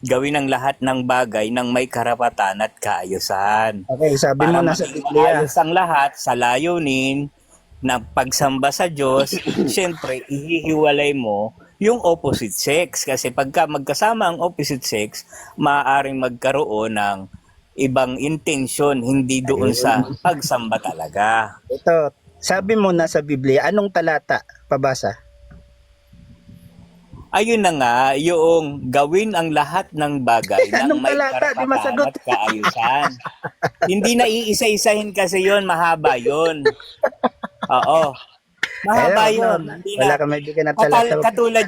gawin ang lahat ng bagay ng may karapatan at kaayusan. Okay, sabi mo Para nasa maging Biblia. maayos ang lahat sa layunin ng pagsamba sa Diyos, siyempre ihihiwalay mo yung opposite sex. Kasi pagka magkasama ang opposite sex, maaaring magkaroon ng ibang intention, hindi doon sa Ayun. pagsamba talaga. Ito, sabi mo nasa Biblia, anong talata? Pabasa. Ayun na nga, yung gawin ang lahat ng bagay ng Anong may talata? Di karapatan masagot. at kaayusan. Hindi na iisa-isahin kasi yon, mahaba yon. Oo. Mahaba Wag na, yon. wag na. Hindi Wala na. kang may bigyan ng talata. Katulad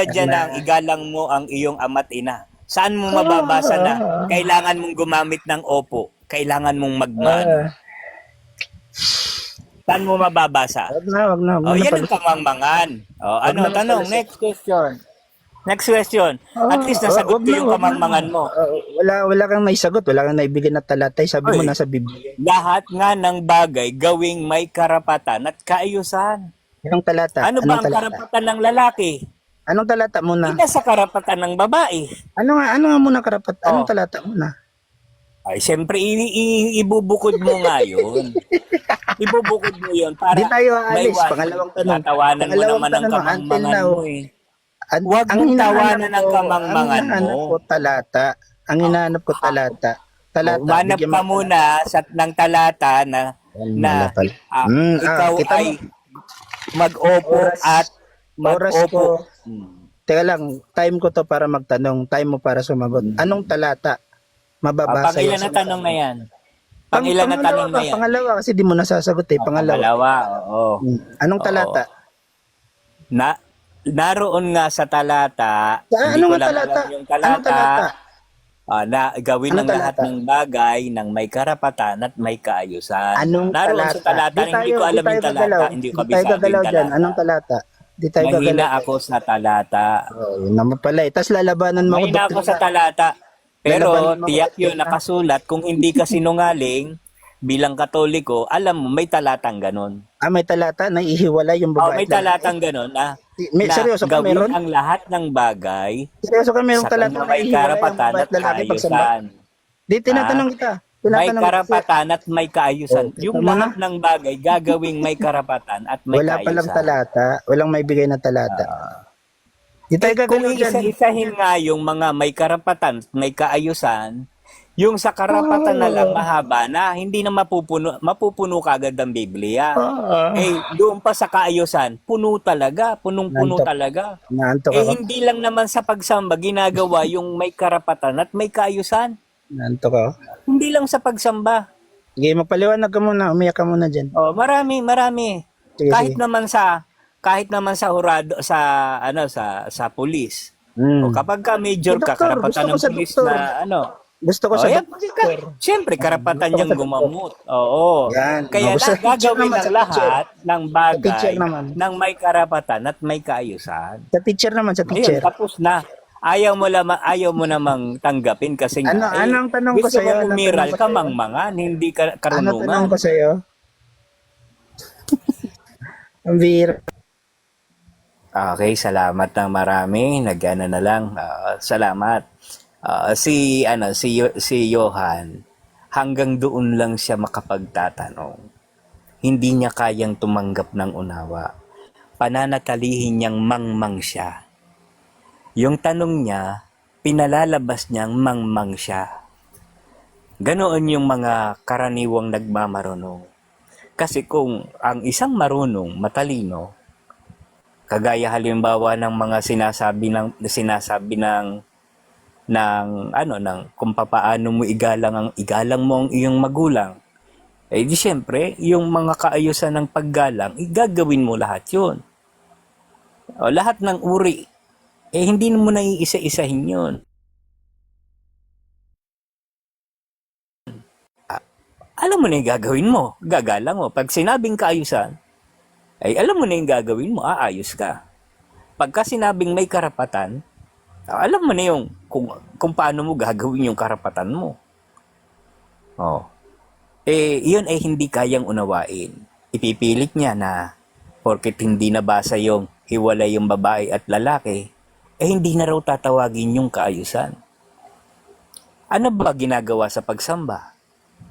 Wag yan na. ng igalang mo ang iyong ama't ina. Saan mo mababasa na kailangan mong gumamit ng opo? Kailangan mong magmano? Ah, Saan mo mababasa? wag na, wag na. Wag Oh, mo na yan pala. ang kamangmangan. Oh, Wag na tanong, magpalusot. next question. Next question. At least nasagot Wag ko na, yung wag na. kamangmangan mo. Wala kang naisagot. Wala kang naibigyan ng talata. Sabi mo Oy, nasa Biblia. lahat nga ng bagay gawing may karapatan at kaayusan. Anong talata? Ano ba Anong ang talata? karapatan ng lalaki? Anong talata muna? Hindi sa karapatan ng babae. Ano nga muna karapat? Anong Oh, talata muna? ay siyempre ibubukod mo nga yun. Ibubukod mo yun para Di tayo aalis. maiwasan. Pangalawang tanong. Tatawanan mo Pangalawang naman ang tanong. Until kamangmangan now, mo eh. Huwag ang mong hinahanap tawanan ang ko, kamangmangan mo. talata. Ang hinahanap ko talata. Talata. Umanap Bigyan mo ka ako muna ng talata na wala pala. ikaw Kita ay mo, mag-opo oras, at oras ko. mag-opo. Hmm. Teka lang, time ko to para magtanong. Time mo para sumagot. Anong talata mababasa Pangilan yan na sa tanong na yan? Pangilan na pangalawa tanong na yan? pangalawa kasi di mo nasasagot eh. Pangalawa. Pangalawa, oo. Anong Oo. talata? Naroon nga sa talata, hindi Ano ko nga lang talata? alam yung Anong talata? na gawin Anong ang lahat talata? ng bagay ng may karapatan at may kaayusan. Anong Naroon sa talata? talata, hindi ko alam yung talata, hindi ko Di tayo kabisado gagalaw yung dyan. talata. Anong talata? Di tayo gagalaw Mahina dyan. ako sa talata. Oh, yun naman pala eh. Tapos lalabanan mo ako Mahina ako sa doktrina. talata. Pero Lalabanan mo ako tiyak yun, doktrina. nakasulat. Kung hindi ka sinungaling, bilang Katoliko, alam mo, may talatang ganon. May talata na ihiwalay yung Oh, babae may at lalaki. talatang ganon na Seryoso ka gawin meron? ang lahat ng bagay Seryoso ka merong sa talata kanya na may ihiwalay yung karapatan babae at at lalaki pagsamba? kaayusan. Di, Ha? tinatanong kita. May Tinatanong kita. karapatan at may kaayusan. Kita Yung mo lahat na. ng bagay gagawing may karapatan at may Wala palang kaayusan. talata. Walang may bigay na talata. Di tayo Kung gagalaw dyan. iisa-isahin nga yung mga may karapatan at may kaayusan, yung sa karapatan na lang mahaba na, hindi na mapupuno kagad ang Biblia. Doon pa sa kaayusan, puno talaga, punong-puno Nantok. talaga. Naantok ako. Hindi lang naman sa pagsamba ginagawa yung may karapatan at may kaayusan. Naantok ako. Hindi lang sa pagsamba. Sige, magpaliwanag ka muna. Umiyak ka muna dyan. Oh, marami. Sige, Kahit sige. naman sa hurado sa pulis. O kapag ka major ka, Doktor, karapatan ng gusto ko sa pulis doktor. na Gusto ko sa yan, doktor. siyempre karapatan Gusto ko niyang sa doktor. gumamot. Oo. Yan. Kaya Gusto sa teacher gagawin naman, ng sa teacher. lahat ng Sa bagay teacher naman. ng may karapatan at may kaayusan. Sa teacher naman, sa Ayun, teacher. tapos na. Ayaw mo namang tanggapin kasi nga, Anong tanong ko gusto sa'yo? mo Anong umiral tanong ko ka sa'yo? mangmangan, hindi ka Ano tanong karunungan. ko sa'yo? Ang bihira. Okay, salamat ng marami. Nagana na lang. Salamat. Si Johan, hanggang doon lang siya makapagtatanong. Hindi niya kayang tumanggap ng unawa. Pananatilihin niyang mangmang siya. Yung tanong niya, pinalalabas niyang mangmang siya. Ganoon yung mga karaniwang nagmamarunong. Kasi kung ang isang marunong, matalino, kagaya halimbawa ng mga sinasabi ng kung papaano mo igalang mo ang iyong magulang. Di syempre, yung mga kaayusan ng paggalang, igagawin mo lahat 'yun. O lahat ng uri, hindi mo na iisa-isahin 'yun. Alam mo na yung gagawin mo, gagalang mo. Pag sinabing kaayusan, alam mo na yung gagawin mo, aayos ka. Pagka sinabing may karapatan, alam mo na yung kung paano mo gagawin yung karapatan mo. Yun ay hindi kayang unawain. Ipipilit niya na porket hindi nabasa yung hiwalay yung babae at lalaki, hindi na raw tatawagin yung kaayusan. Ano ba ginagawa sa pagsamba?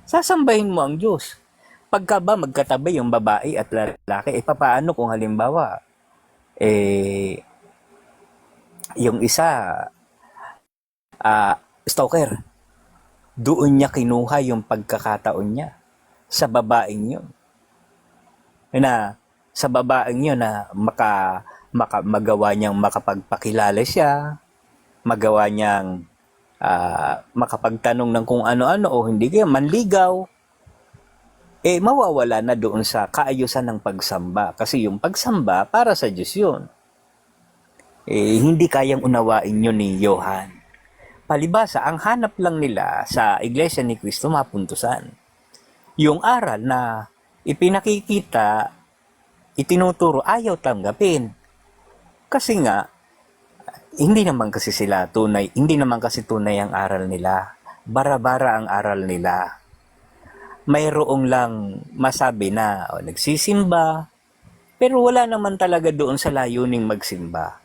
Sasambahin mo ang Diyos. Pagka ba magkatabi yung babae at lalaki, papaano kung halimbawa, yung isa, stalker, doon niya kinuha yung pagkakataon niya sa babaeng yun. Na sa babaeng yun na magawa niyang makapagpakilala siya, magawa niyang makapagtanong ng kung ano-ano o hindi kaya manligaw, mawawala na doon sa kaayusan ng pagsamba. Kasi yung pagsamba, para sa Diyos yun. Hindi kayang unawain yun ni Johan. Palibasa, ang hanap lang nila sa Iglesia ni Cristo mapuntusan. Yung aral na ipinakikita, itinuturo, ayaw tanggapin. Kasi nga, hindi naman kasi tunay ang aral nila. Bara-bara ang aral nila. Mayroong lang masabi na nagsisimba, pero wala naman talaga doon sa layuning magsimba.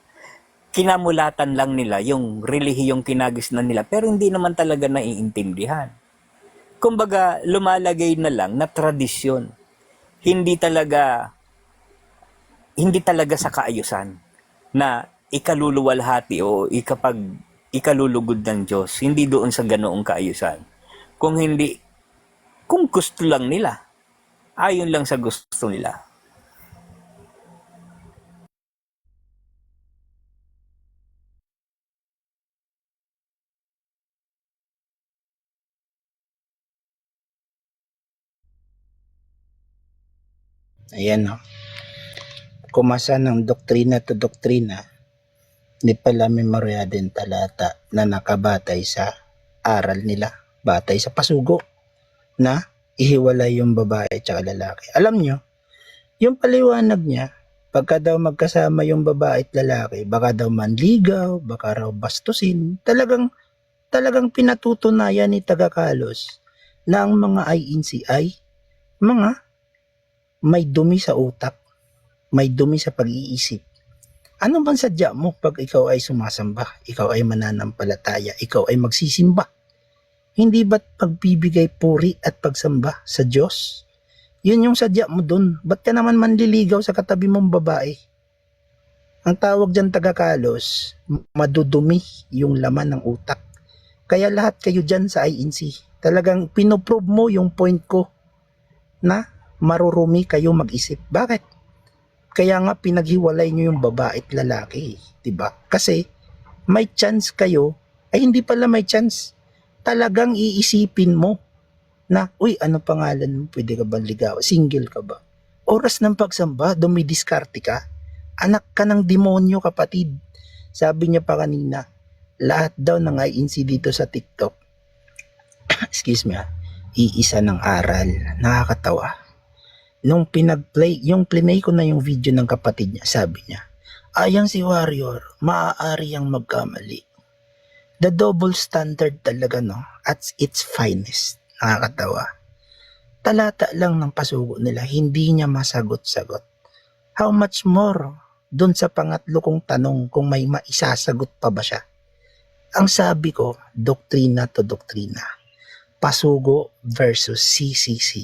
Kinamulatan lang nila yung relihiyong kinagisnan nila, pero hindi naman talaga naiintindihan. Kumbaga, lumalagay na lang na tradisyon. Hindi talaga sa kaayusan na ikaluluwalhati o ikalulugod ng Diyos. Hindi doon sa ganoong kaayusan. Kung gusto lang nila, ayon lang sa gusto nila. Ayan, no? Kumasa ng doktrina to doktrina, ni pala memorya din talata na nakabatay sa aral nila, batay sa pasugo na ihiwalay yung babae at lalaki. Alam nyo, yung paliwanag niya, pagka daw magkasama yung babae at lalaki, baka daw manligaw, baka raw bastusin, talagang pinatutunayan ni Tagakalos na ang mga INC ay mga may dumi sa utak, may dumi sa pag-iisip. Ano bang sadya mo pag ikaw ay sumasamba, ikaw ay mananampalataya, ikaw ay magsisimba? Hindi ba't pagbibigay puri at pagsamba sa Diyos? Yun yung sadya mo dun. Ba't ka naman manliligaw sa katabi mong babae? Ang tawag dyan Tagakalos, madudumi yung laman ng utak. Kaya lahat kayo dyan sa INC, talagang pinoprove mo yung point ko na marurumi kayo mag-isip. Bakit? Kaya nga pinaghiwalay nyo yung babae at lalaki, 'di ba? Kasi may chance kayo, ay hindi pala may chance. Talagang iisipin mo na, uy, ano pangalan mo? Pwede ka ba ligaw? Single ka ba? Oras ng pagsamba, dumidiskarte ka. Anak ka ng demonyo, kapatid. Sabi niya pa kanina, lahat daw ng INC dito sa TikTok, excuse me, iisa ng aral. Nakakatawa. Nung yung plinay ko na yung video ng kapatid niya, sabi niya, ayang si Warrior, maaari yang magkamali. The double standard talaga, no? At its finest. Nakakatawa. Talata lang ng pasugo nila, hindi niya masagot-sagot. How much more dun sa pangatlo kong tanong kung may maisasagot pa ba siya? Ang sabi ko, doktrina to doktrina. Pasugo versus CCC.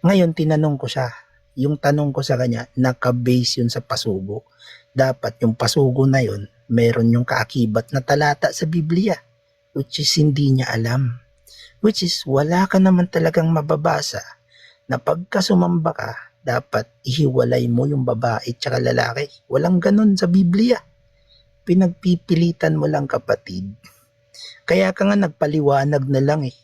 Ngayon, tinanong ko siya. Yung tanong ko sa kanya, naka-base yun sa pasugo. Dapat yung pasugo na yun, meron yung kaakibat na talata sa Biblia, which is hindi niya alam. Which is, wala ka naman talagang mababasa na pagka sumamba ka, dapat ihiwalay mo yung babae at lalaki. Walang ganun sa Biblia. Pinagpipilitan mo lang, kapatid. Kaya ka nga nagpaliwanag na lang eh.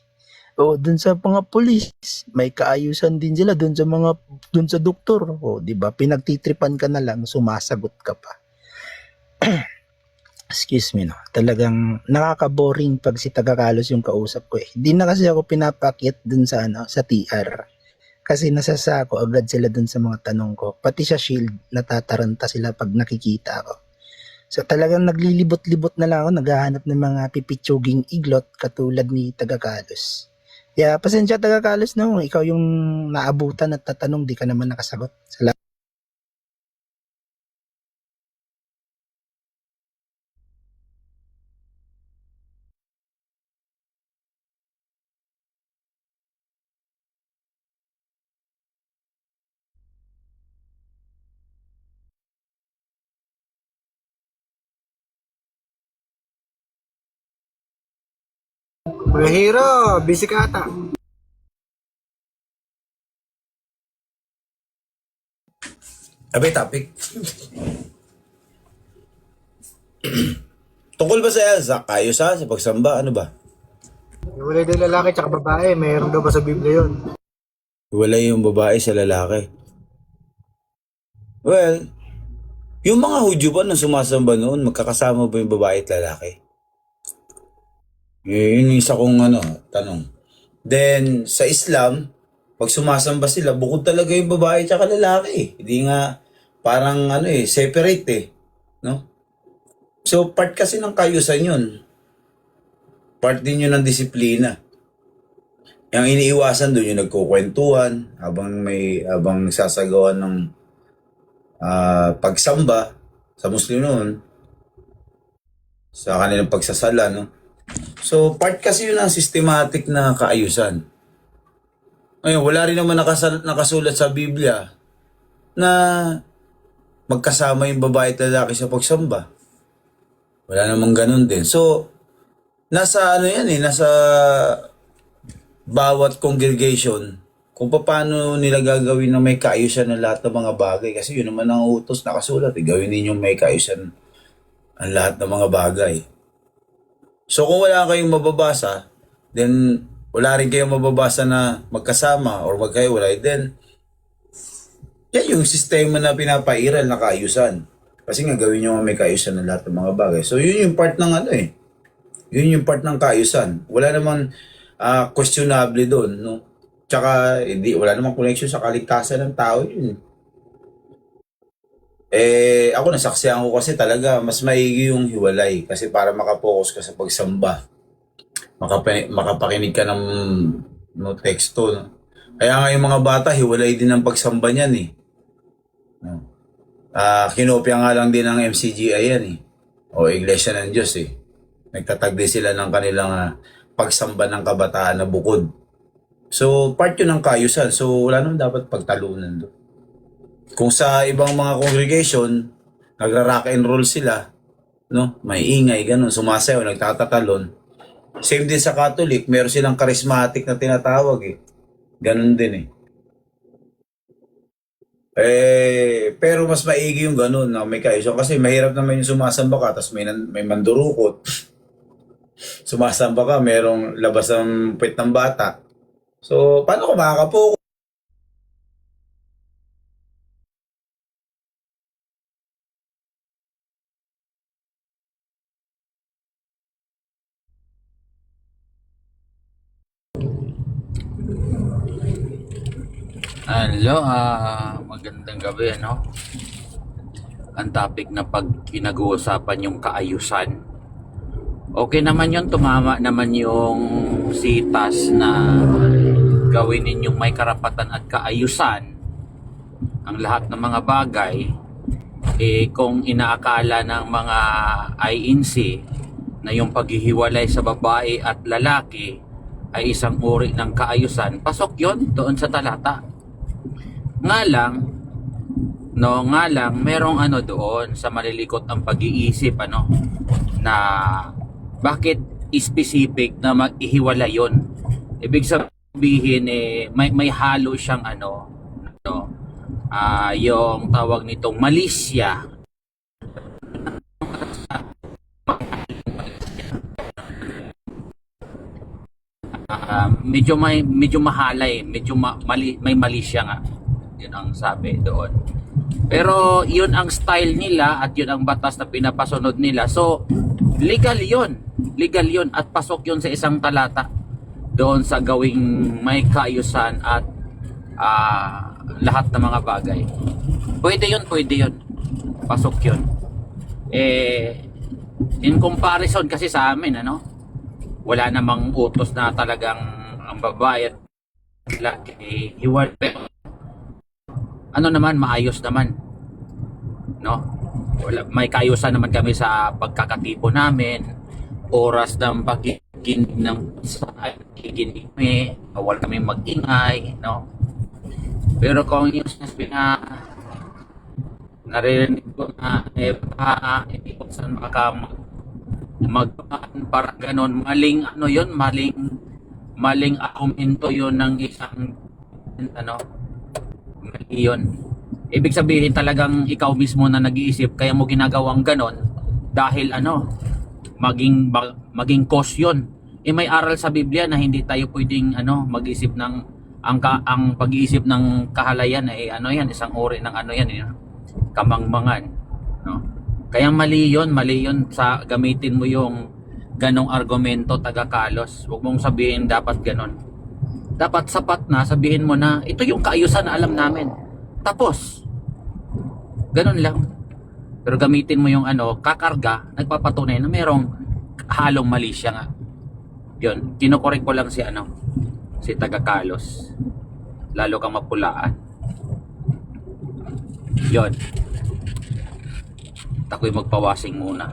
O dun sa mga pulis, may kaayusan din sila dun sa doktor. O di ba? Pinagtitripan ka na lang, sumasagot ka pa. Excuse me, no. Talagang nakaka-boring pag si Tagakalos yung kausap ko eh. Di na kasi ako pinapakit dun sa sa TR. Kasi nasasako agad sila dun sa mga tanong ko. Pati sa Shield, natataranta sila pag nakikita ako. So talagang naglilibot-libot na lang ako, naghahanap ng mga pipitsuging iglot katulad ni Tagakalos. Kaya pasensya Tagakalos, no, ikaw yung naabutan at tatanong, di ka naman nakasagot. Salamat. Mga hero, busy ka ata. Abay, topic. Tungkol ba sa kayos sa pagsamba? Ano ba? Wala din lalaki tsaka babae, mayroon daw ba sa Biblia yun? Wala yung babae sa lalaki. Well, yung mga Hudyo ba nung sumasamba noon, magkakasama ba yung babae at lalaki? Yun yung isa kong tanong. Then, sa Islam, pag sumasamba sila, bukod talaga yung babae at lalaki. Hindi nga, parang separate no? So, part kasi ng kayusan yun. Part din yun ng disiplina. Yung iniiwasan doon yung nagkukwentuhan habang nagsasagawa ng pagsamba sa Muslim noon sa kanilang pagsasala, no? So, part kasi yun ng systematic na kaayusan. Ngayon, wala rin naman nakasulat sa Biblia na magkasama yung babae at lalaki sa pagsamba. Wala namang ganun din. So, nasa nasa bawat congregation kung paano nila gagawin na may kaayusan ng lahat ng mga bagay. Kasi yun naman ang utos nakasulat. Gawin ninyong may kaayusan ang lahat ng mga bagay. So kung wala kayong mababasa, then wala rin kayong mababasa na magkasama or magkahiwalay, then yan yung sistema na pinapairal na kaayusan. Kasi nga gawin nyo may kaayusan ng lahat ng mga bagay. So yun yung part ng yun yung part ng kaayusan. Wala naman questionable doon, no? Tsaka wala namang connection sa kaligtasan ng tao yun. Ako nasaksihan ko kasi talaga mas maigi yung hiwalay kasi para makapokus ka sa pagsamba. Makapakinig ka ng teksto, no? Kaya nga yung mga bata hiwalay din ng pagsamba niyan no? Kinopya nga lang din ng MCGI yan o Iglesia ng Diyos Nagtatag din sila ng kanilang pagsamba ng kabataan na bukod. So part yun ng kaayusan. So wala naman dapat pagtalunan doon. Kung sa ibang mga congregation, nagra-rock and roll sila, no? May ingay, ganun, sumasayaw, nagtatatalon. Same din sa Catholic, meron silang charismatic na tinatawag Ganun din pero mas maigi yung ganun na may kaayusan. Kasi mahirap naman yung sumasamba ka, tapos may mandurukot. Sumasamba ka, merong labas ng puwet ng bata. So, paano ka makakapokus? Hello, magandang gabi, no? Ang topic na pag pinag-uusapan yung kaayusan. Okay naman yun, tumama naman yung sitas na gawin ninyong may karapatan at kaayusan ang lahat ng mga bagay. Kung inaakala ng mga INC na yung paghihiwalay sa babae at lalaki ay isang uri ng kaayusan, pasok yon doon sa talata. Nga lang, merong doon sa malilikot ang pag-iisip, na bakit specific na mag-ihiwalay yon. Ibig sabihin, may halo siyang yung tawag nitong malisya. Medyo mahalay, may malisya nga. Yun ang sabi doon. Pero yun ang style nila at yun ang batas na pinapasunod nila. So legal yun at pasok yun sa isang talata doon sa gawing may kaayusan at lahat ng mga bagay. Pwede yun. Pasok yun. In comparison kasi sa amin, wala namang utos na talagang ang babae at lalaki hiwalay. Maayos naman, no? May kaayusan naman kami sa pagkakatipo namin, oras ng pagkikinig ng kikinig kami, bawal kami mag-ingay, no? Pero kung yung sinasabi na naririnig ko na hindi ko saan parang ganon, maling ano yun, maling argumento yun ng isang ano, mali yun. Ibig sabihin talagang ikaw mismo na nag-iisip kaya mo ginagawang ganon dahil ano, maging cause yun. May aral sa Biblia na hindi tayo pwedeng ano, mag-isip ng ang pag-iisip ng kahalayan ay ano yan, isang uri ng ano yan, kamangmangan, no? Kaya mali yun sa gamitin mo yung ganong argumento taga-kalos. Huwag mong sabihin dapat ganon. Dapat sapat na, sabihin mo na ito yung kaayusan na alam namin. Tapos, ganon lang. Pero gamitin mo yung ano, kakarga, nagpapatunay na merong halong mali siya nga. Yun, kinukorek ko lang si taga-kalos. Lalo kang mapulaan. Yun. Ako'y magpawasing muna.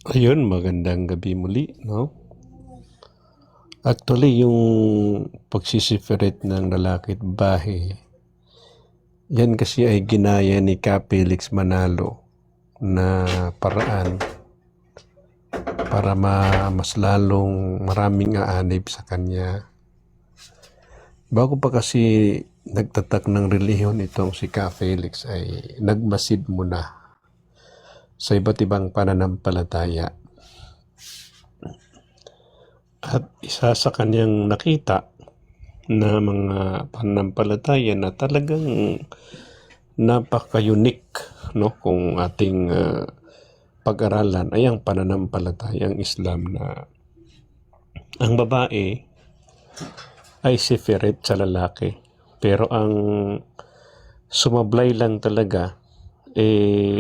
Ayun, magandang gabi muli, no? Actually, yung pagsisiferate ng lalaki at babae, yan kasi ay ginaya ni Felix Manalo na paraan para mas lalong maraming aanib sa kanya. Bago pa kasi nagtatak ng relihiyon itong si Felix ay nagmasid muna sa iba't ibang pananampalataya. At isa sa kanyang nakita na mga pananampalataya na talagang napaka-unique, no, kung ating pag-aralan ay ang pananampalatayang Islam na ang babae ay separate sa lalaki. Pero ang sumablay lang talaga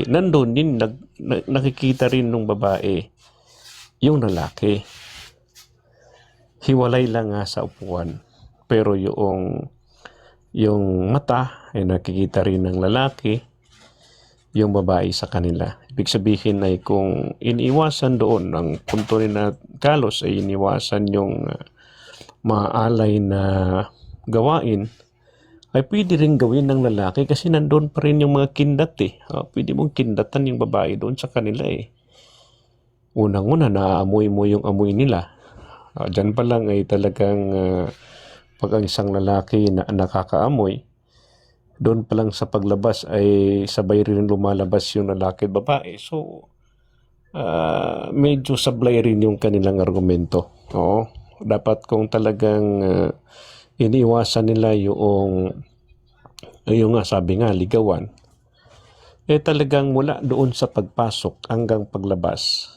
nandun din nakikita rin ng babae yung lalaki. Hiwalay lang nga sa upuan. Pero yung mata ay nakikita rin ng lalaki, yung babae sa kanila. Ibig sabihin ay kung iniwasan doon, ang punto ni na Carlos ay iniwasan yung maalay na gawain, ay pwede rin gawin ng lalaki kasi nandun pa rin yung mga kindat pwede mong kindatan yung babae doon sa kanila Unang-una, naaamoy mo yung amoy nila. Diyan pa lang ay talagang pag ang isang lalaki na nakakaamoy, doon pa lang sa paglabas ay sabay rin lumalabas yung lalaki at babae. So, medyo sablay rin yung kanilang argumento. Oo. Dapat kung talagang iniwasan nila yung nga sabi nga, ligawan, talagang mula doon sa pagpasok hanggang paglabas,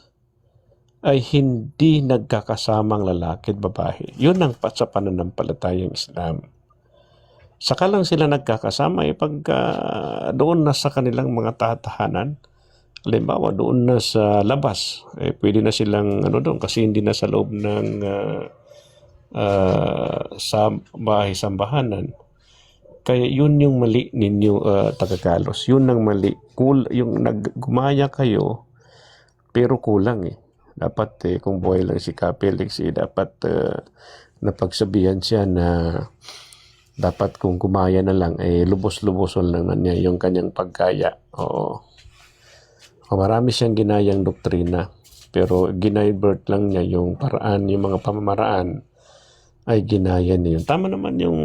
ay hindi nagkakasamang lalaki at babae. Yun ang sa pananampalatayang Islam. Saka lang sila nagkakasama pagka doon na sa kanilang mga tatahanan. Halimbawa, doon na sa labas. Pwede na silang doon kasi hindi na sa loob ng sa bahay-sambahanan. Kaya yun yung mali ninyo, taga-Kalos. Yun ang mali. Yung gumaya kayo, pero kulang Dapat kung buhay lang si Felix, dapat napagsabihan siya na dapat kung gumaya na lang, lubos-luboson lang na niya yung kanyang pagkaya. Oo. Marami siyang ginayang doktrina, pero ginivert lang niya yung paraan, yung mga pamamaraan ay ginaya niya yun. Tama naman yung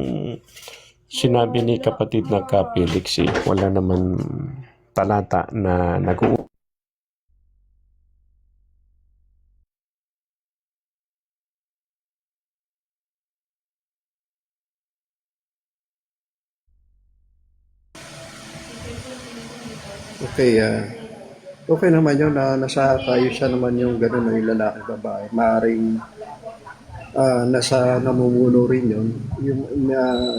sinabi ni kapatid na Felix, wala naman talata na Okay, okay naman yun na nasa kaayusan naman yung gano'n na yung lalaki babae. Maaring nasa namumuno rin yun. Yung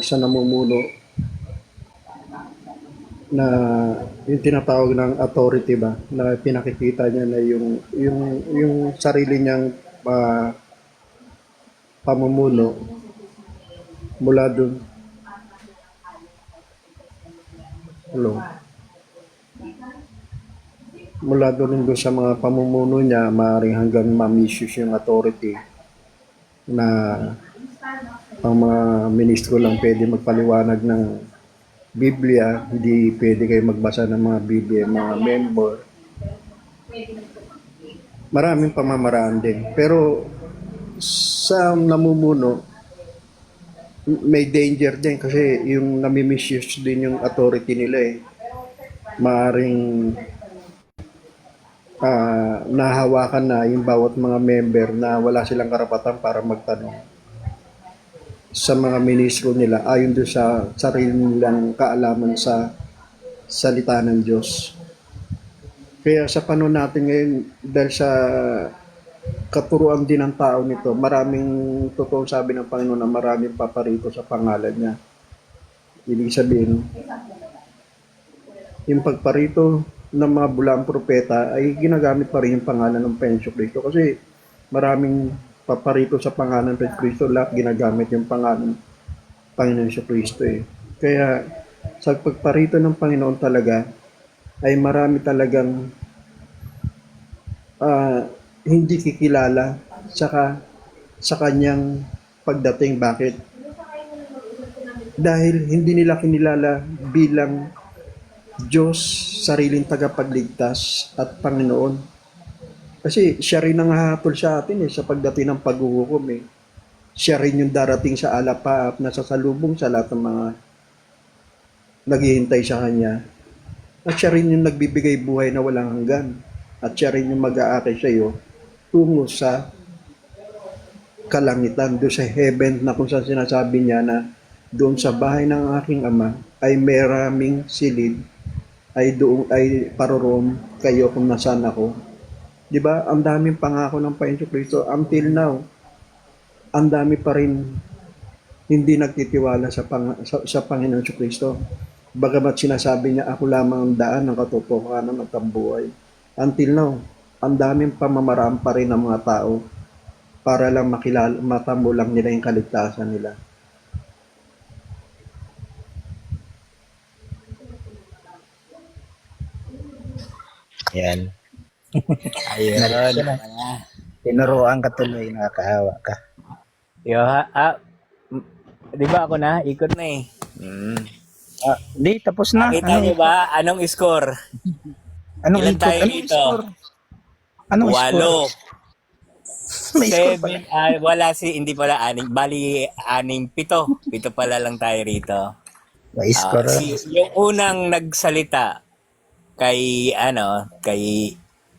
sa namumuno na yung tinatawag ng authority ba na pinakikita niya na yung sarili niyang pamumuno mula dun. Hello. mula doon rin sa mga pamumuno niya, maaaring hanggang ma-misuse yung authority na ang mga ministro lang pwede magpaliwanag ng Biblia, hindi pwede kayo magbasa ng mga Biblia, mga member. Maraming pamamaraan din. Pero sa namumuno, may danger din kasi yung nami-misuse din yung authority nila eh. Maaring nahawakan na yung bawat mga member na wala silang karapatan para magtanong sa mga ministro nila ayon doon sa sarili nilang kaalaman sa salita ng Diyos. Kaya sa panahon natin ngayon, dahil sa katuruan din ng tao nito, maraming totoo sabi ng Panginoon na maraming paparito sa pangalan niya. Ibig sabihin, yung pagparito ng mga bulang propeta ay ginagamit pa rin yung pangalan ng Penso Cristo kasi maraming paparito sa pangalan ng Cristo, lahat ginagamit yung pangalan ng Panginoon sa Cristo eh. Kaya sa pagparito ng Panginoon talaga ay marami talagang hindi kikilala sa kanyang pagdating. Bakit? Dahil hindi nila kinilala bilang Diyos, sariling tagapagligtas at Panginoon. Kasi siya rin ang hahatol sa atin sa pagdating ng paghuhukom eh. Siya rin yung darating sa alapaap na sasalubong sa lahat ng mga naghihintay sa Kanya. At siya rin yung nagbibigay buhay na walang hanggan. At siya rin yung mag-aakay sa iyo tungo sa kalangitan, doon sa heaven na kung saan sinasabi niya na doon sa bahay ng aking Ama ay maraming silid, ay doon ay paroroon kayo kung nasaan ako. 'Di ba? Ang daming pangako ng Panginoon Kristo until now. Ang dami pa rin hindi nagtitiwala sa Panginoon Kristo. Bagamat sinasabi niya, ako lamang ang daan ng katotohanan at ang buhay. Until now, ang daming pamamaraan pa rin ng mga tao para lang matamo lang nila yung kaligtasan nila. Yan. Ayun. Tinuruan ka tuloy, nakakaawa ka. Di ba ako na? Ikot na eh. Di, tapos na. Nakita niyo ba? Anong score? Anong Ilan ikot? tayo Anong dito? score? Anong score? 8. May score pala. 7, wala hindi pala 6. Bali, 6, 7. 7 pala lang tayo rito. May score. Yung unang nagsalita kay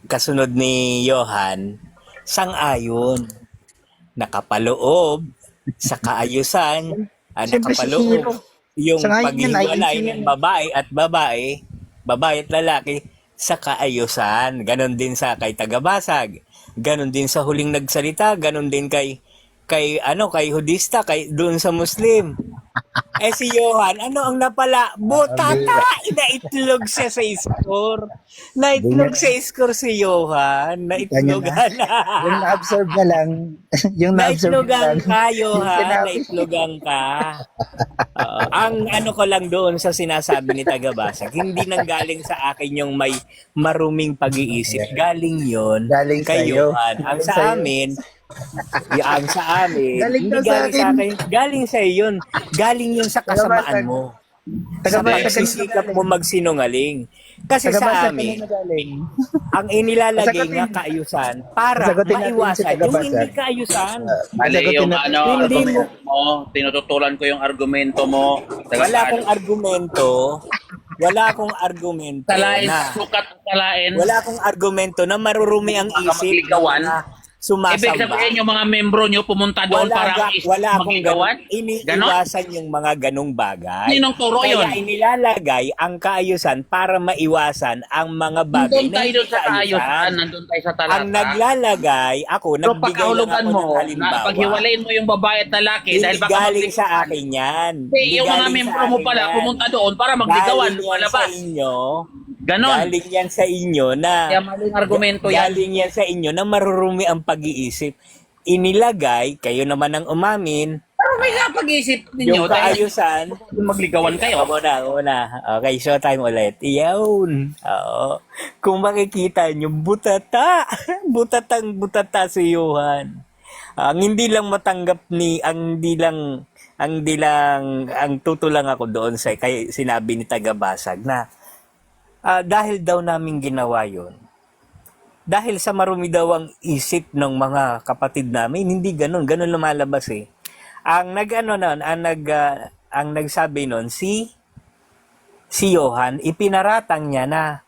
kasunod ni Johan, sang-ayon, nakapaloob sa kaayusan, Siyempre si nakapaloob Hero. yung Sang-ayon yan, paghiwalay ayun ng babae at lalaki sa kaayusan. Ganon din sa kay tagabasag, ganon din sa huling nagsalita, ganon din kay Hudista, doon sa Muslim. Si Johan, ano ang napala? Butata! Inaitlog siya sa score. Naitlog sa score si Johan. Naitlogan na. Yung na-observe na lang. Yung na-observe na Naitlogan lang. ka, Yung Johan. sinabi. Naitlogan ka. Ang ko lang doon sa sinasabi ni Tagabasag, hindi nang galing sa akin yung may maruming pag-iisip. Galing yon Galing kay sa'yo. Johan. Ang Galing sa sa'yo. amin, Galing hindi daw sa galing sa akin. akin. Galing sa yun. Galing yun sa kasamaan Tagabasag. mo. Sa Tagabasag pagsisikap mo magsinungaling. Kasi sa Tagabasag ka amin, na galing. ang inilalagay Sagutin. nga kaayusan para Sagutin natin si maiwasan yung Tagabasag. hindi kaayusan. Mali Sagutin yung natin. Hindi argumento mo, tinututulan ko yung argumento mo. Wala akong argumento. Wala akong argumento Talain, na sukat talain. wala akong argumento na marurumi ang Baka isip magligawan. na Ibig sumasamba. sabihin yung mga membro nyo pumunta doon para ang Wala akong magigawan? iniiwasan yung mga ganong bagay. Ninong turo yun? Kaya inilalagay ang kaayusan para maiwasan ang mga bagay Nandun na tayo hindi doon sa kaayusan, kaayusan. nandun tayo sa talata. Ang naglalagay, ako, Pero nagbigay lang pagkahulugan ako mo, ng na halimbawa. paghiwalayin mo yung babae at lalaki Hindi dahil baka galing sa magligawan. akin yan. Hindi, yung mga galing membro sa mo akin pala yan. pumunta doon para magligawan, Galing yan sa lumalabas. inyo. Ganon. Galing yan sa inyo na Kaya maling argumento yan. galing yan sa inyo na marurumi ang pag-iisip. Inilagay, kayo naman ang umamin, may kapag-isip ninyo Yung dahil kaayusan, magligawan kayo. una. Okay, showtime ulit. Iyon. Oo. Kung makikita nyo, butata. Butatang-butata si Johan. Ang hindi lang matanggap ang tutulang ako doon sa kay sinabi ni Tagabasag na dahil daw namin ginawa yon. Dahil sa marumi daw ang isip ng mga kapatid namin, hindi ganun lumalabas eh. Ang nagsabi noon si Johan, ipinaratang niya na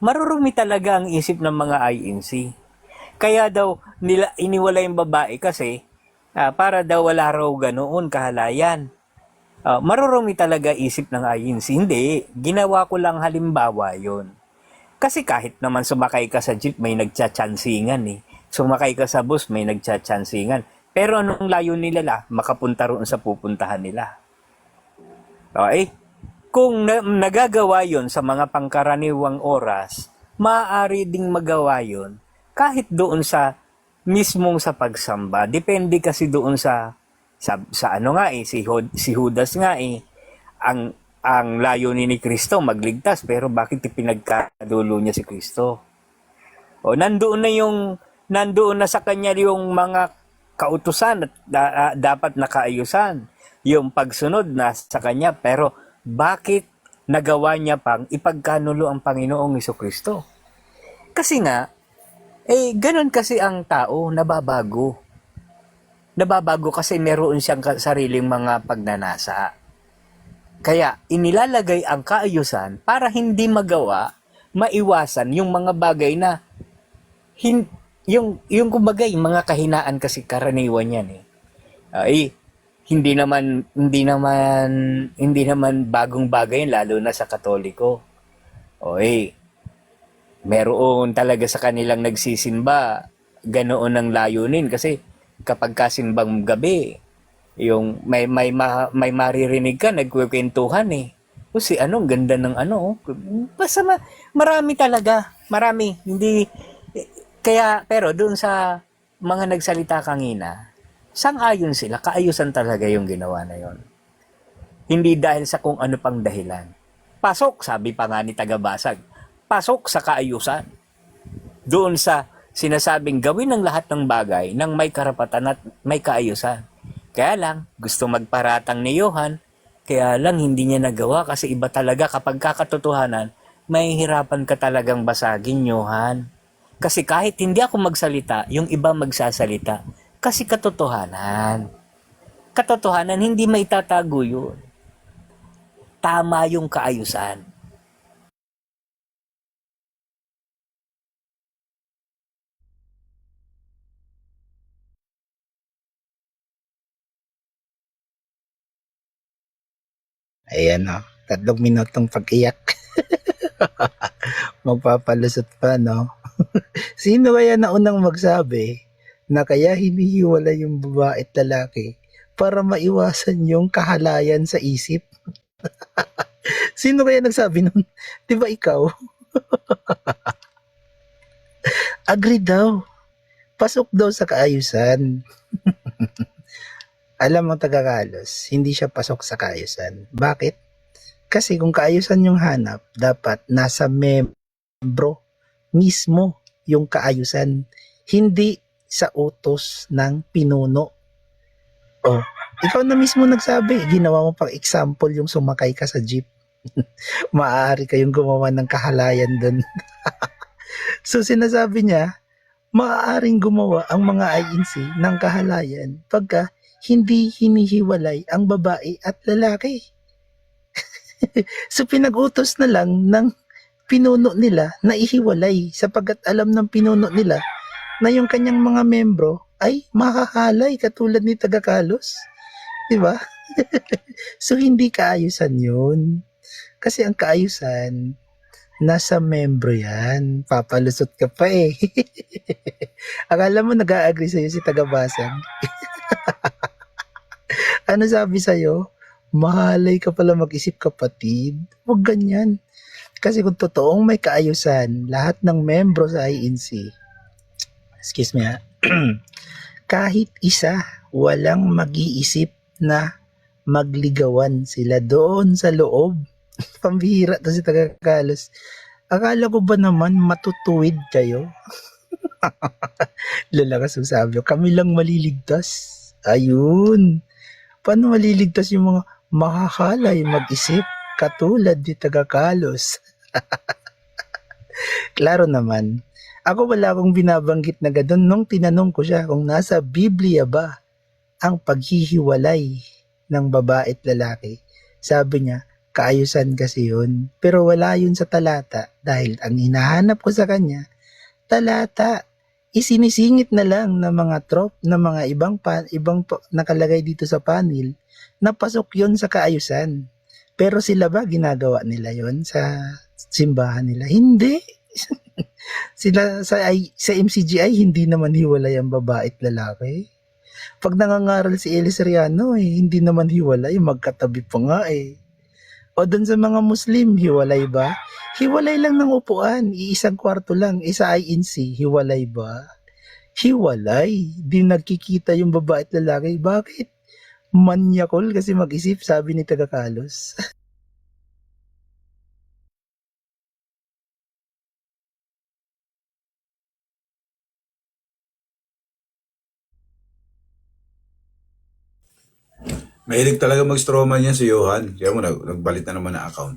marurumi talaga ang isip ng mga INC. Kaya daw iniwala yung babae kasi para daw wala raw ganoon kahalayan. Marurumi talaga isip ng INC. Hindi, ginawa ko lang halimbawa yon. Kasi kahit naman sumakay ka sa jeep, may nagtsatsansingan eh. Sumakay ka sa bus, may nagtsatsansingan. Pero anong layo nila makapunta roon sa pupuntahan nila. Okay? Kung nagagawa yon sa mga pangkaraniwang oras, maaari ding magawa yon kahit doon sa mismong sa pagsamba. Depende kasi doon sa ano nga eh, si Judas nga eh, ang layunin ni Kristo magligtas, pero bakit ipinagkadulo niya si Kristo? O nandoon na sa kanya yung mga kautusan at dapat nakaayusan, yung pagsunod na sa kanya, pero bakit nagawa niya pang ipagkanulo ang Panginoong Jesucristo? Kasi nga, ganun kasi ang tao, nababago. Nababago kasi meron siyang sariling mga pagnanasa. Kaya inilalagay ang kaayusan para hindi maiwasan yung mga bagay na yung kumbaga yung mga kahinaan kasi karaniwan yan eh. Hindi naman bagong bagay lalo na sa Katoliko. Meron talaga sa kanilang nagsisimba ganoon ang layunin kasi kapag kasimbang gabi yung may maririnig ka nagkukwentuhan eh. Kasi anong ganda ng basta marami talaga, marami. Hindi kaya pero doon sa mga nagsalita kanina, sang-ayon sila, kaayusan talaga yung ginawa na yon. Hindi dahil sa kung ano pang dahilan. Pasok, sabi pa nga ni Tagabasag, pasok sa kaayusan. Doon sa sinasabing gawin ng lahat ng bagay nang may karapatan at may kaayusan. Kaya lang, gusto magparatang ni Johan, kaya lang hindi niya nagawa kasi iba talaga kapag kakatotohanan, may hirapan ka talagang basagin, Johan. Kasi kahit hindi ako magsalita, yung iba magsasalita. Kasi katotohanan. Katotohanan, hindi maitatago yun. Tama yung kaayusan. Ayan o, 3 minutong pag-iyak. Magpapalusot pa, no? Sino kaya na unang magsabi na kaya hinihiwala yung babae at lalaki para maiwasan yung kahalayan sa isip? Sino kaya nagsabi nun? Di ba ikaw? Agree daw. Pasok daw sa kaayusan. Alam mo, Taga-Kalos, hindi siya pasok sa kaayusan. Bakit? Kasi kung kaayusan yung hanap, dapat nasa membro mismo yung kaayusan. Hindi sa utos ng pinuno. Oh, ikaw na mismo nagsabi, ginawa mo pang example yung sumakay ka sa jeep. Maaari kayong gumawa ng kahalayan doon. So sinasabi niya, maaaring gumawa ang mga INC ng kahalayan pagka hindi hinihiwalay ang babae at lalaki. So pinag-utos na lang ng pinuno nila na ihiwalay sapagkat alam ng pinuno nila na yung kanyang mga membro ay mahahalay katulad ni Taga-Kalos. Diba? So hindi kaayusan yun. Kasi ang kaayusan, nasa membro yan. Papalusot ka pa eh. Akala mo nag-a-agree sa'yo si Tagabasag. Ano sabi sa'yo? Mahalay ka pala mag-isip, kapatid. Huwag ganyan. Kasi kung totoong may kaayusan, lahat ng membro sa INC, excuse me ha, kahit isa, walang mag-iisip na magligawan sila doon sa loob. Pambihira to si taga-Kalos. Akala ko ba naman matutuwid kayo? Lalakas ang sabi, kami lang maliligtas. Ayun. Paano maliligtas yung mga makakalay mag-isip katulad ni taga-Kalos? Klaro naman. Ako wala akong binabanggit na gano'n nung tinanong ko siya kung nasa Biblia ba ang paghihiwalay ng babae at lalaki. Sabi niya, kaayusan kasi yun. Pero wala yun sa talata dahil ang hinahanap ko sa kanya, talata. Isinisingit na lang ng mga ng mga ibang nakalagay dito sa panel na pasok yun sa kaayusan. Pero sila ba ginagawa nila yon sa simbahan nila? Hindi. Sila sa MCGI hindi naman hiwalay ang babae at lalaki. Pag nangangaral si Eli Soriano, hindi naman hiwalay, magkatabi pa nga eh. O dun sa mga Muslim, hiwalay ba? Hiwalay lang ng upuan, iisang kwarto lang, isa INC, hiwalay ba? Hiwalay, di nagkikita yung babae at lalaki. Bakit? Manyakol kasi mag-isip, sabi ni taga-Kalos. Mahilig talaga mag-strawman yan si Johan. Kaya mo, nagbalit na naman ang account.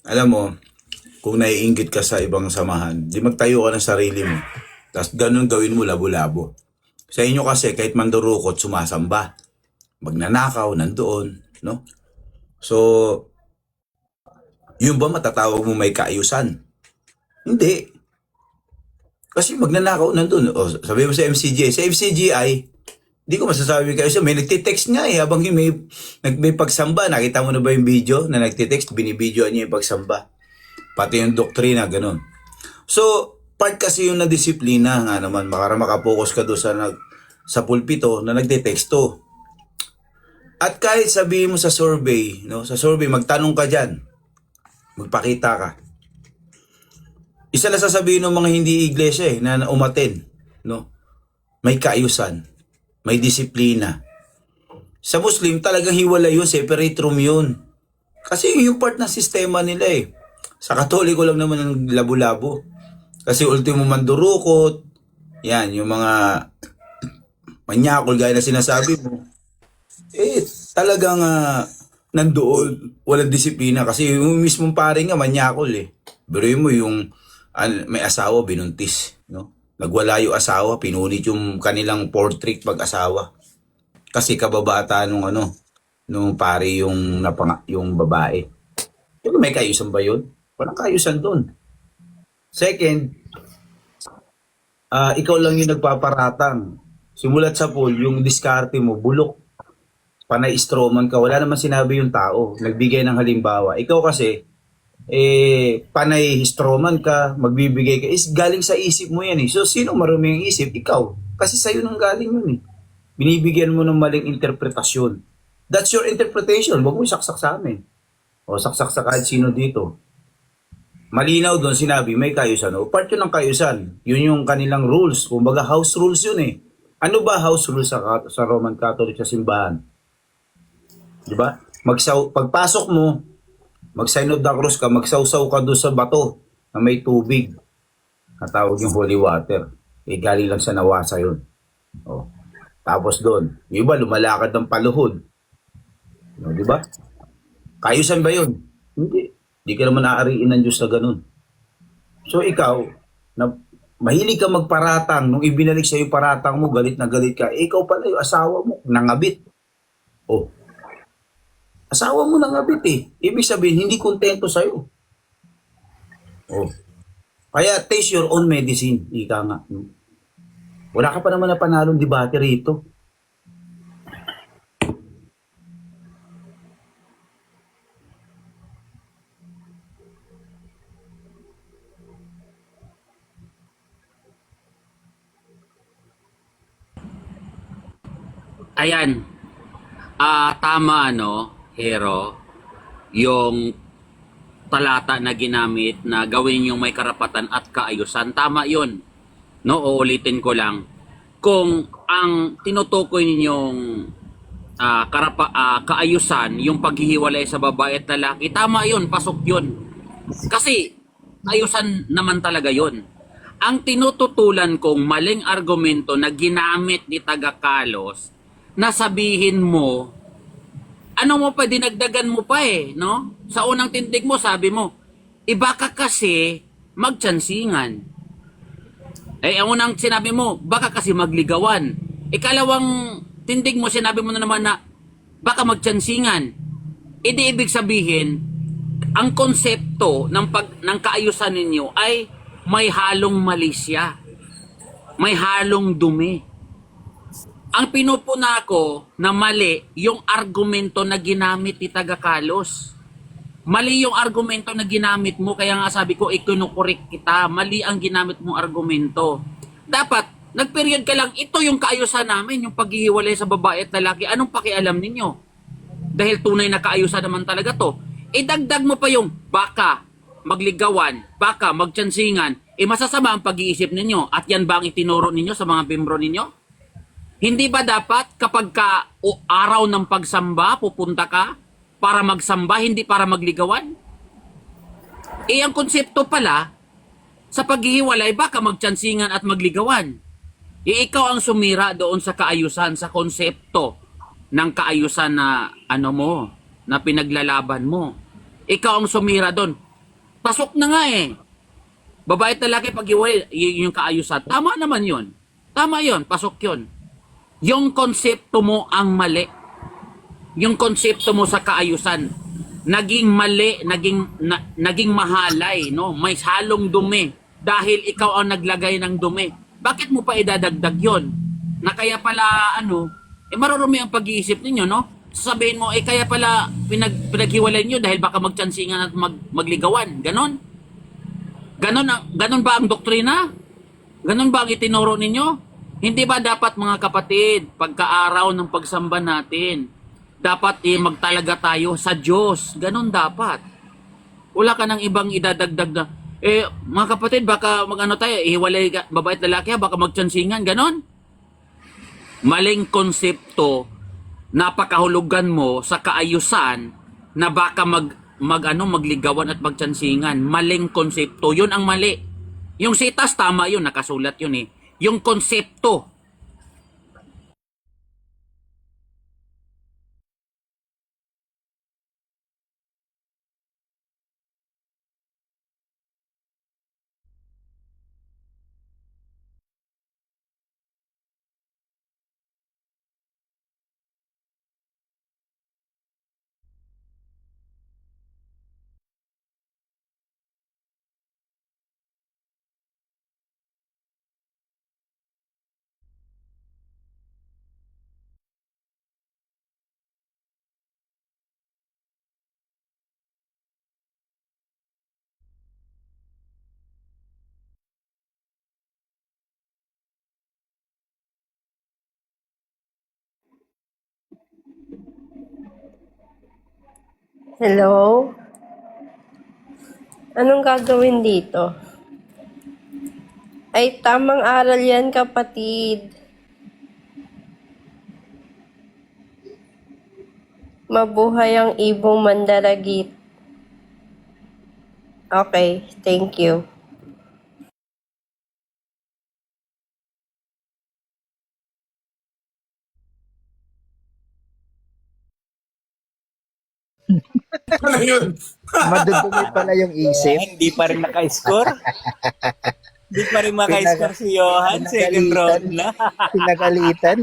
Alam mo, kung naiinggit ka sa ibang samahan, di magtayo ka ng sarili mo. Tapos ganun gawin mo labo-labo. Sa inyo kasi, kahit mandurukot, sumasamba. Magnanakaw, nandoon. No? So, yun ba matatawag mo may kaayusan? Hindi. Kasi magnanakaw nandun. O, sabi mo sa MCGI. Sa MCGI, di ko masasabi kayo siya. May nagtitext nga habang may pagsamba. Nakita mo na ba yung video na nagtitext? Binibidyoan niya yung pagsamba. Pati yung doktrina, ganun. So, part kasi yung na-disiplina nga naman. Makapokus ka doon sa pulpito na nagtitexto. At kahit sabihin mo sa survey, no? Sa survey, magtanong ka dyan. Magpakita ka. Isa lang sasabihin ng mga hindi iglesia na umaten. No? May kaayusan. May disiplina. Sa Muslim, talagang hiwalay yun, separate room yun. Kasi yung part ng sistema nila eh. Sa Katoliko lang naman ang labo-labo. Kasi ultimo mandurukot, yan, yung mga manyakol, gaya na sinasabi mo, talagang nandoon, walang disiplina. Kasi yung mismong pare nga, manyakol eh. Biruin mo yung may asawa, binuntis, no? Nagwala yung asawa, pinunit yung kanilang portrait pag-asawa. Kasi kababata nung pare yung babae. Yung may kaayusan ba yun? Walang kaayusan doon. Second, ikaw lang yung nagpaparatang. Simulat sa pool, yung diskarte mo, bulok. Panay strawman ka. Wala naman sinabi yung tao. Nagbigay ng halimbawa. Ikaw kasi, panay strawman ka, magbibigay ka, is galing sa isip mo yan eh. So, sino marumi ang isip? Ikaw. Kasi sa'yo nang galing yun eh. Binibigyan mo ng maling interpretasyon. That's your interpretation. Huwag mo saksak sa amin. O saksak sa kahit sino dito. Malinaw doon sinabi, may kaayusan. O part yun ng kaayusan. Yun yung kanilang rules. Kumbaga house rules yun eh. Ano ba house rules sa Roman Catholic sa simbahan? Diba? Pagpasok mo, mag-sign of the cross ka, magsawsaw ka doon sa bato na may tubig. Natawag yung holy water. Galing lang sa nawasa yun. O. Tapos doon, yung iba lumalakad ng paluhod. O, diba? Kaayusan ba yun? Hindi. Hindi ka naman aariin ng Diyos na ganun. So ikaw, na mahilig ka magparatang, nung ibinalik sa iyo paratang mo, galit na galit ka, ikaw pala yung asawa mo, nangabit. Oh, asawa mo nangabit eh. Ibig sabihin, hindi kontento sa'yo. Oh. Kaya taste your own medicine, ika nga. Wala ka pa naman na panalong debate rito. Ayan. Tama Hero, yung talata na ginamit na gawin yung may karapatan at kaayusan. Tama yun. No, uulitin ko lang. Kung ang tinutukoy ninyong kaayusan, yung paghihiwalay sa babae at lalaki, tama yun, pasok yun. Kasi ayusan naman talaga yun. Ang tinututulan kong maling argumento na ginamit ni taga Carlos, na sabihin mo, ano mo pa, dinagdagan mo pa no? Sa unang tindig mo, sabi mo, iba ka kasi magtsansingan. Ang unang sinabi mo, baka kasi magligawan. Ikalawang tindig mo, sinabi mo na naman na baka magtsansingan. Di ibig sabihin, ang konsepto ng kaayusan ninyo ay may halong malisya. May halong dumi. Ang pinupuna ko na mali yung argumento na ginamit ni taga Carlos. Mali yung argumento na ginamit mo, kaya nga sabi ko, ikinukurik kita. Mali ang ginamit mong argumento. Dapat, nagperiod ka lang, ito yung kaayusan namin, yung paghihiwalay sa babae at lalaki. Anong pakialam ninyo? Dahil tunay na kaayusan naman talaga to. Idagdag mo pa yung baka magligawan, baka magtsansingan. Masasama ang pag-iisip ninyo. At yan ba ang itinuro ninyo sa mga membro ninyo? Hindi ba dapat kapag araw ng pagsamba, pupunta ka para magsamba, hindi para magligawan? Ang konsepto pala, sa paghihiwalay, baka magtsansingan at magligawan. Ikaw ang sumira doon sa kaayusan, sa konsepto ng kaayusan na na pinaglalaban mo. Ikaw ang sumira doon. Pasok na nga Babae at lalaki paghiwalay, yung kaayusan. Tama naman yun. Tama yun, pasok yun. Yung konsepto mo ang mali. Yung konsepto mo sa kaayusan naging mali, naging mahalay, no? May halong dumi dahil ikaw ang naglagay ng dumi. Bakit mo pa idadagdag 'yon? Na kaya pala marurumi ang pag-iisip ninyo, no? Sasabihin mo kaya pala pinaghiwalay niyo dahil baka magtsansingan at magligawan. Ganon? Ganon ba ang doktrina? Ganon ba ang itinuro ninyo? Hindi ba dapat, mga kapatid, pagkaaraw ng pagsamba natin, dapat magtalaga tayo sa Diyos. Ganon dapat. Wala ka nang ibang idadagdag na, mga kapatid, baka tayo, ihiwalay babae at lalaki, baka magtsansingan. Ganon? Maling konsepto, napakahulugan mo sa kaayusan na baka magligawan at magtsansingan. Maling konsepto. Yun ang mali. Yung sitas, tama yun. Nakasulat yun Yung konsepto. Hello? Anong gagawin dito? Ay, tamang aral yan, kapatid. Mabuhay ang ibong mandaragit. Okay, thank you. Madudumi pala yung isip. Hindi pa rin naka-score. Hindi pa rin maka-score si Johan. Second round na. Pinagalitan.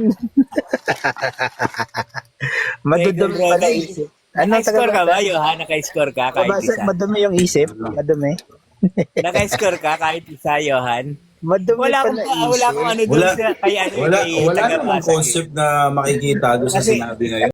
Madudumi pala yung isip. Naka-score ka ba, Johan? Naka-score ka kahit isa? Madumi yung isip. Madumi. Naka-score ka kahit isa, Johan? Madumi Wala pala akong ano doon sa kay Wala namang concept na makikita doon sa Kasi- sinabi ngayon.